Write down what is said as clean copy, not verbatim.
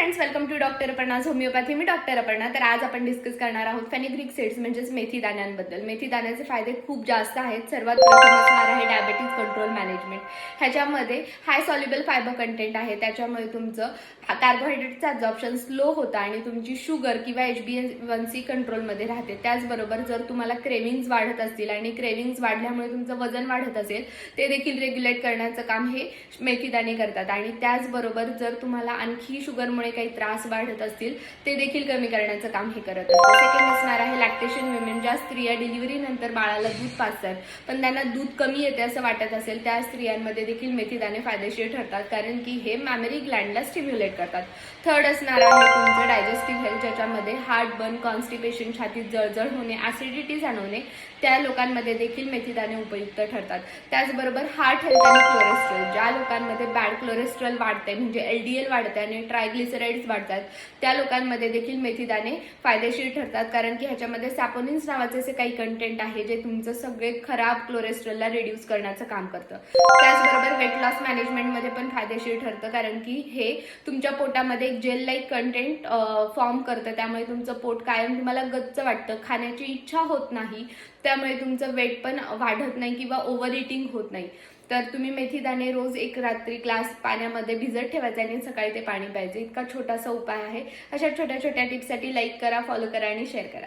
Friends, welcome to doctor Aparna's homeopathy. मी doctor Aparna. तर आज आपण डिस्कस करणार आहोत फेनिग्रीक सीड्स म्हणजेच मेथी दाण्यांबद्दल. मेथी दाण्याचे फायदे खूप जास्त आहेत. सर्वात प्रथम असणार आहे डायबिटीज कंट्रोल मॅनेजमेंट. ह्याच्यामध्ये हाय सॉल्युबल फायबर कंटेंट आहे, त्याच्यामुळे तुमचं कार्बोहायड्रेटचं ॲब्झॉर्प्शन स्लो होतं आणि तुमची शुगर किंवा HbA1c कंट्रोलमध्ये राहते. त्याचबरोबर जर तुम्हाला क्रेविंग्स वाढत असतील आणि क्रेविंग्स वाढल्यामुळे तुमचं वजन वाढत असेल, ते देखील रेग्युलेट करण्याचं काम हे मेथी दाणे करतात. आणि त्याचबरोबर जर तुम्हाला आणखी शुगरमुळे काही त्रास वाढत असतील, ते देखील कमी करण्याचं काम हे करत असतं. सेकंड असणार आहे लॅक्टेशन विमेन. ज्या स्त्रिया डिलिव्हरीनंतर बाळाला दूध पाजतात पण त्यांना दूध कमी येते असं वाटत असेल, त्या स्त्रियांमध्ये देखील मेथी दाणे फायदेशीर ठरतात, कारण की हे मॅमरी ग्लँडला स्टिम्युलेट करतात. थर्ड असणार आहे तुमचं डायजेस्टिव्ह हेल्थ, ज्याच्यामध्ये हार्ट बर्न, कॉन्स्टिपेशन, छातीत जळजळ होणे, ऍसिडिटी जाणवणे, त्या लोकांमध्ये देखील मेथी दाणे उपयुक्त ठरतात. त्याचबरोबर हार्ट हेल्थ आणि कोलेस्ट्रॉल, ज्या लोकांमध्ये बॅड कोलेस्ट्रॉल वाढते म्हणजे LDL वाढते आणि ट्रायग्लिसराइड्स वाढतात, त्या लोकांमध्ये देखील मेथी दाणे फायदेशीर ठरतात, कारण की ह्याच्यामध्ये सॅपोनिन्स नावाचे असे काही कंटेंट आहे जे तुमचं सगळे खराब कोलेस्ट्रॉलला रिड्यूस करण्याचं काम करतं. त्याचबरोबर वेट लॉस मॅनेजमेंटमध्ये पण फायदेशीर ठरतं, कारण की हे तुमच्या पोटामध्ये एक जेल लाईक कंटेंट फॉर्म करतं, त्यामुळे तुमचं पोट कायम तुम्हाला गच्च वाटतं, खाण्याची इच्छा होत नाही, त्यामुळे तुमचं वेट पण वाढत नाही किंवा ओव्हर इटिंग होत नाही. तर तुम्ही मेथी दाणे रोज एक रात्री ग्लास पाण्यामध्ये भिजत ठेवायचे आणि सकाळी ते पाणी प्यायचे. इतका छोटासा उपाय आहे. अशा छोट्या छोट्या टिप्ससाठी लाईक करा, फॉलो करा आणि शेअर करा.